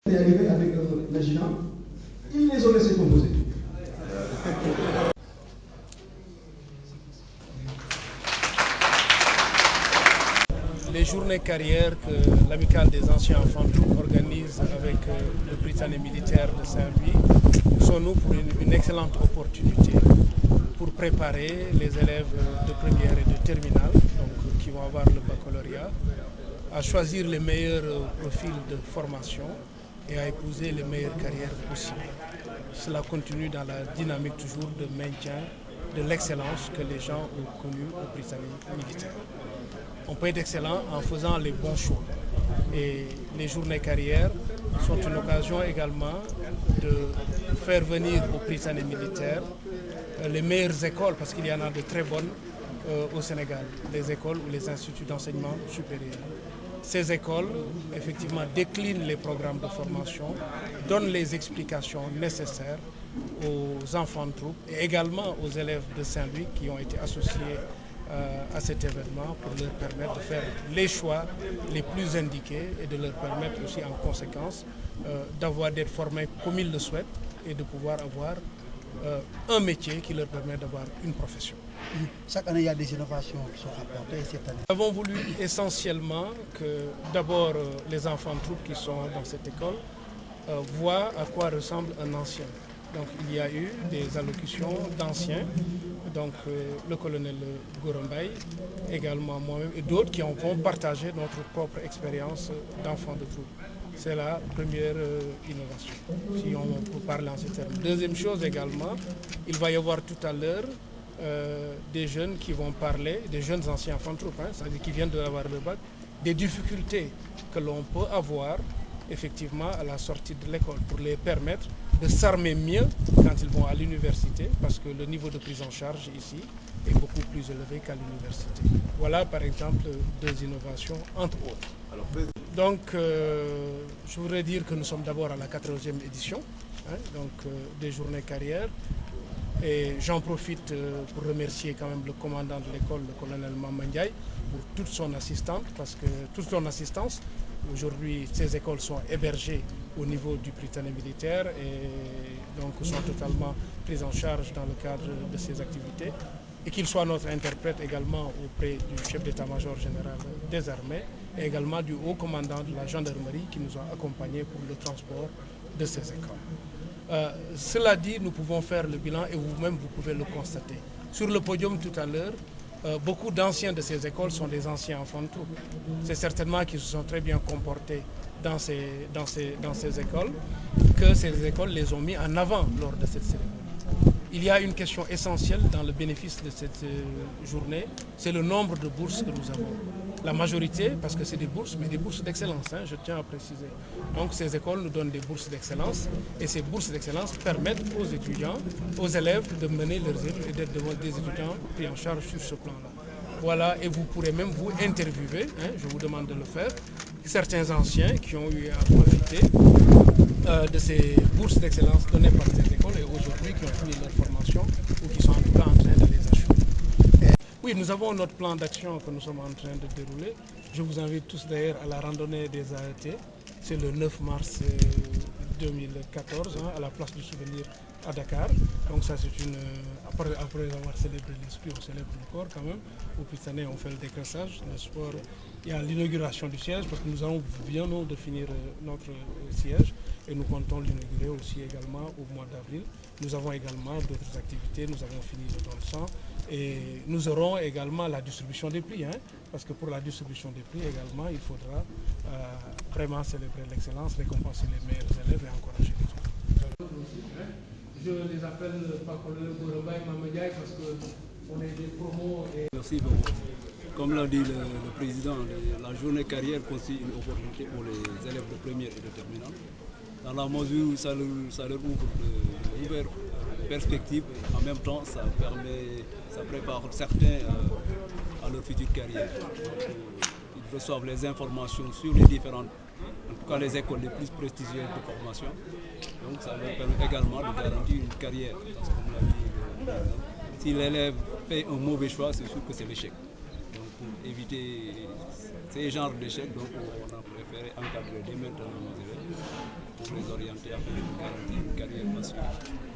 est arrivé avec un agent, ils les ont laissés composer. Les journées carrières que l'Amicale des anciens enfants organise avec le Prytanée militaire de Saint-Louis sont nous pour une excellente opportunité pour préparer les élèves de première et de terminale, donc, qui vont avoir le baccalauréat, à choisir les meilleurs profils de formation et à épouser les meilleures carrières possibles. Cela continue dans la dynamique toujours de maintien de l'excellence que les gens ont connue au Prytanée militaire. On peut être excellent en faisant les bons choix. Et les journées carrières sont une occasion également de faire venir au Prytanée militaire les meilleures écoles, parce qu'il y en a de très bonnes au Sénégal, les écoles ou les instituts d'enseignement supérieur. Ces écoles, effectivement, déclinent les programmes de formation, donnent les explications nécessaires aux enfants de troupe et également aux élèves de Saint-Louis qui ont été associés à cet événement pour leur permettre de faire les choix les plus indiqués et de leur permettre aussi en conséquence d'être formés comme ils le souhaitent et de pouvoir avoir un métier qui leur permet d'avoir une profession. Chaque année, il y a des innovations qui sont apportées cette année. Nous avons voulu essentiellement que d'abord les enfants de troupe qui sont dans cette école voient à quoi ressemble un ancien. Donc il y a eu des allocutions d'anciens, donc le colonel Gorombaï, également moi-même et d'autres qui vont partager notre propre expérience d'enfants de troupe. C'est la première innovation, si on peut parler en ces termes. Deuxième chose également, il va y avoir tout à l'heure des jeunes qui vont parler, des jeunes anciens enfants de troupe, c'est-à-dire qui viennent d'avoir le bac, des difficultés que l'on peut avoir effectivement à la sortie de l'école pour les permettre de s'armer mieux quand ils vont à l'université, parce que le niveau de prise en charge ici est beaucoup plus élevé qu'à l'université. Voilà par exemple deux innovations entre autres. Donc je voudrais dire que nous sommes d'abord à la 14e édition des journées carrières. Et j'en profite pour remercier quand même le commandant de l'école, le colonel Mamandiaï, pour toute son assistance, parce que toute son assistance, aujourd'hui ces écoles sont hébergées au niveau du Prytanée militaire et donc sont totalement prises en charge dans le cadre de ces activités. Et qu'il soit notre interprète également auprès du chef d'état-major général des armées et également du haut commandant de la gendarmerie qui nous ont accompagnés pour le transport de ces écoles. Cela dit, nous pouvons faire le bilan et vous-même vous pouvez le constater. Sur le podium tout à l'heure, beaucoup d'anciens de ces écoles sont des anciens enfants de troupe. C'est certainement qu'ils se sont très bien comportés dans ces écoles que ces écoles les ont mis en avant lors de cette cérémonie. Il y a une question essentielle dans le bénéfice de cette journée, c'est le nombre de bourses que nous avons. La majorité, parce que c'est des bourses, mais des bourses d'excellence, je tiens à préciser. Donc ces écoles nous donnent des bourses d'excellence et ces bourses d'excellence permettent aux étudiants, aux élèves de mener leurs études et d'être des étudiants pris en charge sur ce plan-là. Voilà, et vous pourrez même vous interviewer, je vous demande de le faire, certains anciens qui ont eu à profiter de ces bourses d'excellence données par ces écoles et aujourd'hui qui ont fini leur formation ou qui sont en tout cas en train de les achever. Oui, nous avons notre plan d'action que nous sommes en train de dérouler. Je vous invite tous d'ailleurs à la randonnée des AET. C'est le 9 mars 2014 à la place du souvenir à Dakar. Donc ça c'est une... Après avoir célébré l'esprit, on célèbre le corps quand même. Au Prytanée, on fait le décrassage. Le sport, il y a l'inauguration du siège parce que nous venons de finir notre siège et nous comptons l'inaugurer aussi également au mois d'avril. Nous avons également d'autres activités, nous avons fini le don de sang et nous aurons également la distribution des prix, parce que pour la distribution des prix également, il faudra vraiment célébrer l'excellence, récompenser les meilleurs élèves et encourager les autres. Je les appelle par colonel Gorombaï Mamadjaï parce qu'on est des promos. Merci beaucoup. Comme l'a dit le président, la journée carrière constitue une opportunité pour les élèves de première et de terminale, dans la mesure où ça leur ouvre de nouvelles perspectives et en même temps ça prépare certains à leur future carrière. Donc, ils reçoivent les informations sur les différentes, en tout cas les écoles les plus prestigieuses de formation. Donc ça leur permet également de garantir une carrière. Parce que, comme l'a dit le président, si l'élève fait un mauvais choix, c'est sûr que c'est l'échec. Donc pour éviter ces genres d'échecs, donc on a préféré encadrer dès maintenant nos élèves pour très orienté afin de garantir une carrière pacifique.